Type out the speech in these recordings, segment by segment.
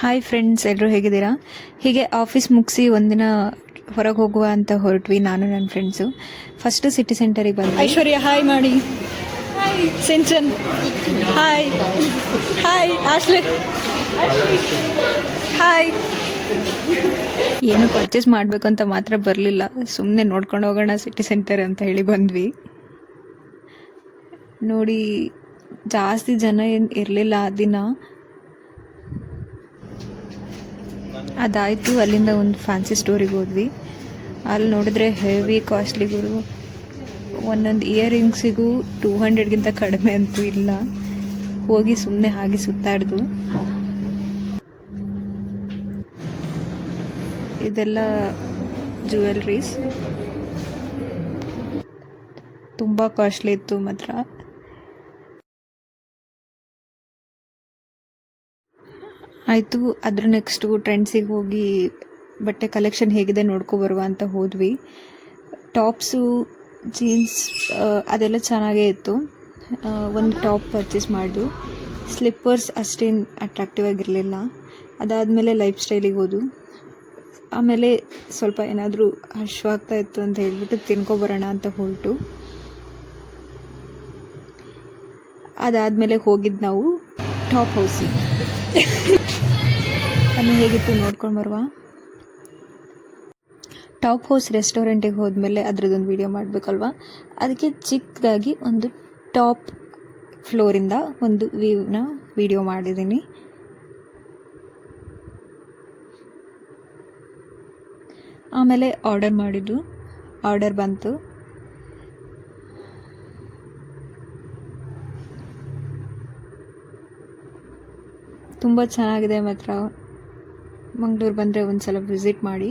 Hi friends, ಎಲ್ಲರೂ ಹೇಗಿದ್ದೀರಾ? ಹೀಗೆ ಆಫೀಸ್ ಮುಗಿಸಿ ಒಂದಿನ ಹೊರಗೆ ಹೋಗುವ ಅಂತ ಹೊರಟ್ವಿ, ನಾನು ನನ್ನ ಫ್ರೆಂಡ್ಸು. ಫಸ್ಟು ಸಿಟಿ ಸೆಂಟರಿಗೆ ಬಂದ್ವಿ. ಐಶ್ವರ್ಯ ಹಾಯ್ ಮಾಡಿ. Hi Shinchan. Hi hi Ashley. Hi. ಏನು ಪರ್ಚೇಸ್ ಮಾಡಬೇಕಂತ ಮಾತ್ರ ಬರಲಿಲ್ಲ, ಸುಮ್ಮನೆ ನೋಡ್ಕೊಂಡು ಹೋಗೋಣ ಸಿಟಿ ಸೆಂಟರ್ ಅಂತ ಹೇಳಿ ಬಂದ್ವಿ. ನೋಡಿ, ಜಾಸ್ತಿ ಜನ ಏನು ಇರಲಿಲ್ಲ ಆ ದಿನ. ಅದಾಯಿತು, ಅಲ್ಲಿಂದ ಒಂದು ಫ್ಯಾನ್ಸಿ ಸ್ಟೋರಿಗೆ ಹೋದ್ವಿ. ಅಲ್ಲಿ ನೋಡಿದ್ರೆ ಹೆವಿ ಕಾಸ್ಟ್ಲಿಗಳು, ಒಂದೊಂದು ಇಯರಿಂಗ್ಸಿಗೂ 200ಗಿಂತ ಕಡಿಮೆ ಅಂತೂ ಇಲ್ಲ. ಹೋಗಿ ಸುಮ್ಮನೆ ಹಾಗೆ ಸುತ್ತಾಡ್ದು. ಇದೆಲ್ಲ ಜ್ಯುವೆಲ್ರೀಸ್, ತುಂಬ ಕಾಸ್ಟ್ಲಿ ಇತ್ತು ಮಾತ್ರ. ಆಯಿತು, ಅದ್ರ ನೆಕ್ಸ್ಟು ಟ್ರೆಂಡ್ಸಿಗೆ ಹೋಗಿ ಬಟ್ಟೆ ಕಲೆಕ್ಷನ್ ಹೇಗಿದೆ ನೋಡ್ಕೊಬರುವ ಅಂತ ಹೋದ್ವಿ. ಟಾಪ್ಸು, ಜೀನ್ಸ್ ಅದೆಲ್ಲ ಚೆನ್ನಾಗೇ ಇತ್ತು. ಒಂದು ಟಾಪ್ ಪರ್ಚೇಸ್ ಮಾಡಿದ್ವು. ಸ್ಲಿಪ್ಪರ್ಸ್ ಅಷ್ಟೇನು ಅಟ್ರಾಕ್ಟಿವ್ ಆಗಿರಲಿಲ್ಲ. ಅದಾದಮೇಲೆ ಲೈಫ್ ಸ್ಟೈಲಿಗೆ ಹೋದು. ಆಮೇಲೆ ಸ್ವಲ್ಪ ಏನಾದರೂ ಹಶ್ವಾಗ್ತಾ ಇತ್ತು ಅಂತ ಹೇಳ್ಬಿಟ್ಟು ತಿನ್ಕೊಬರೋಣ ಅಂತ ಹೊರಟು. ಅದಾದಮೇಲೆ ಹೋಗಿದ್ದು ನಾವು ಟಾಪ್ ಹೌಸಿಗೆ. ಅಲ್ಲಿ ಹೇಗಿತ್ತು ನೋಡ್ಕೊಂಡು ಬರುವ. ಟಾಪ್ ಹೌಸ್ ರೆಸ್ಟೋರೆಂಟಿಗೆ ಹೋದ್ಮೇಲೆ ಅದರದ್ದೊಂದು ವಿಡಿಯೋ ಮಾಡಬೇಕಲ್ವ, ಅದಕ್ಕೆ ಚಿಕ್ಕದಾಗಿ ಒಂದು ಟಾಪ್ ಫ್ಲೋರಿಂದ ಒಂದು ವ್ಯೂನ ವಿಡಿಯೋ ಮಾಡಿದ್ದೀನಿ. ಆಮೇಲೆ ಆರ್ಡರ್ ಮಾಡಿದ್ದು, ಆರ್ಡರ್ ಬಂತು. ತುಂಬ ಚೆನ್ನಾಗಿದೆ ಮಾತ್ರ. ಮಂಗಳೂರು ಬಂದರೆ ಒಂದು ಸಲ ವಿಸಿಟ್ ಮಾಡಿ.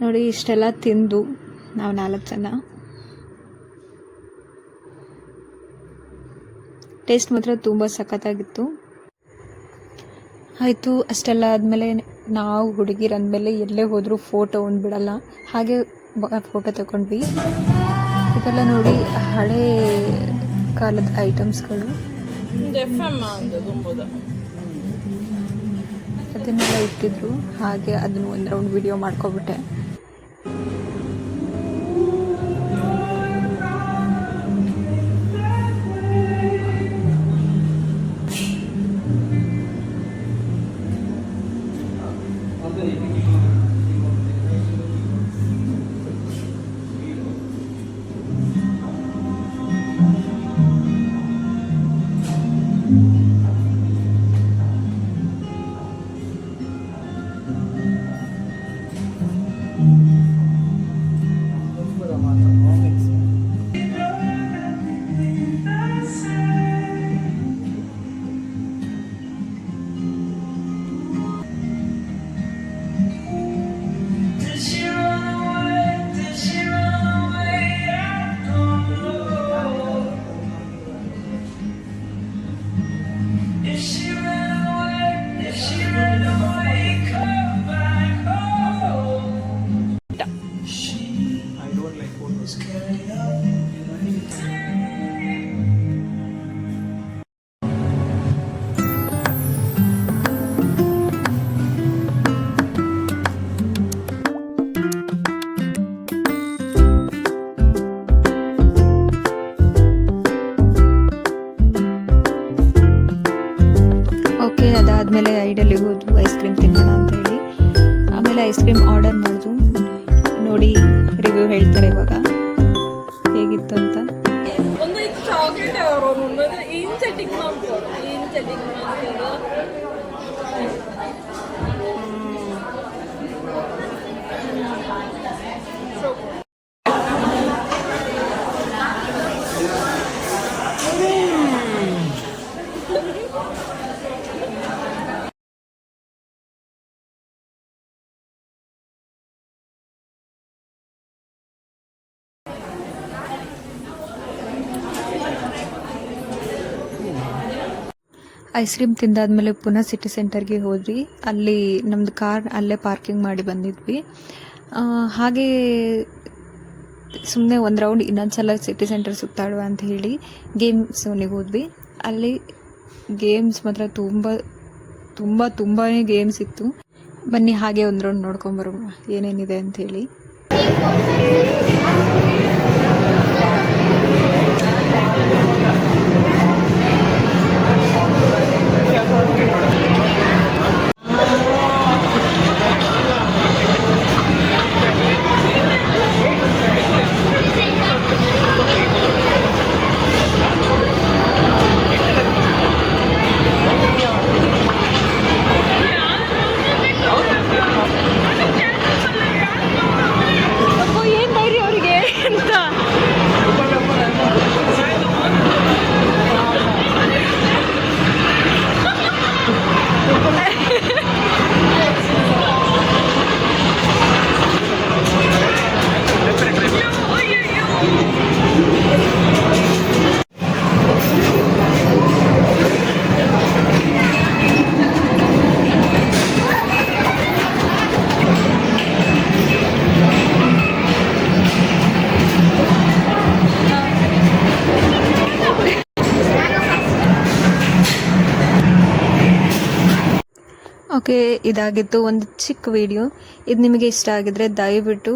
ನೋಡಿ, ಇಷ್ಟೆಲ್ಲ ತಿಂದು ನಾವು 4 ಜನ. ಟೇಸ್ಟ್ ಮಾತ್ರ ತುಂಬ ಸಖತ್ತಾಗಿತ್ತು. ಆಯಿತು, ಅಷ್ಟೆಲ್ಲ ಆದಮೇಲೆ ನಾವು ಹುಡುಗಿರು ಅಂದಮೇಲೆ ಎಲ್ಲೇ ಹೋದರೂ ಫೋಟೋ ಒಂದು ಬಿಡಲ್ಲ, ಹಾಗೆ ಫೋಟೋ ತಗೊಂಡ್ವಿ. ಇದೆಲ್ಲ ನೋಡಿ ಹಳೇ ಕಾಲದ ಐಟಮ್ಸ್ಗಳು, ಅದನ್ನೆಲ್ಲ ಇಟ್ಟಿದ್ರು. ಹಾಗೆ ಅದನ್ನು ಒಂದು ರೌಂಡ್ ವಿಡಿಯೋ ಮಾಡ್ಕೊಬಿಟ್ಟೆ. ಅದಾದಮೇಲೆ ಐಡಲ್ಲಿಗೆ ಹೋದ್ವು ಐಸ್ ಕ್ರೀಮ್ ತಿನ್ನೋಣ ಅಂತ ಹೇಳಿ. ಆಮೇಲೆ ಐಸ್ ಕ್ರೀಮ್ ಆರ್ಡರ್ ಮಾಡಿದ್ವು. ನೋಡಿ, ರಿವ್ಯೂ ಹೇಳ್ತಾರೆ ಇವಾಗ ಹೇಗಿತ್ತು ಅಂತ. ಐಸ್ ಕ್ರೀಮ್ ತಿಂದಾದ್ಮೇಲೆ ಪುನಃ ಸಿಟಿ ಸೆಂಟರ್ಗೆ ಹೋದ್ವಿ. ಅಲ್ಲಿ ನಮ್ಮದು ಕಾರ್ ಅಲ್ಲೇ ಪಾರ್ಕಿಂಗ್ ಮಾಡಿ ಬಂದಿದ್ವಿ. ಹಾಗೆ ಸುಮ್ಮನೆ ಒಂದು ರೌಂಡ್ ಇನ್ನೊಂದು ಸಲ ಸಿಟಿ ಸೆಂಟರ್ ಸುತ್ತಾಡುವ ಅಂತ ಹೇಳಿ ಗೇಮ್ ಝೋನಿಗೆ ಹೋದ್ವಿ. ಅಲ್ಲಿ ಗೇಮ್ಸ್ ಮಾತ್ರ ತುಂಬ ತುಂಬಾ ಗೇಮ್ಸ್ ಇತ್ತು. ಬನ್ನಿ ಹಾಗೆ ಒಂದು ರೌಂಡ್ ನೋಡ್ಕೊಂಬರುವ ಏನೇನಿದೆ ಅಂಥೇಳಿ. ಓಕೆ, ಇದಾಗಿತ್ತು ಒಂದು ಚಿಕ್ಕ ವಿಡಿಯೋ. ಇದು ನಿಮಗೆ ಇಷ್ಟ ಆಗಿದ್ರೆ ದಯವಿಟ್ಟು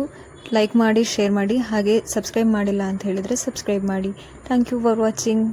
ಲೈಕ್ ಮಾಡಿ, ಶೇರ್ ಮಾಡಿ, ಹಾಗೆ ಸಬ್ಸ್ಕ್ರೈಬ್ ಮಾಡಿಲ್ಲ ಅಂತ ಹೇಳಿದರೆ ಸಬ್ಸ್ಕ್ರೈಬ್ ಮಾಡಿ. Thank you for watching.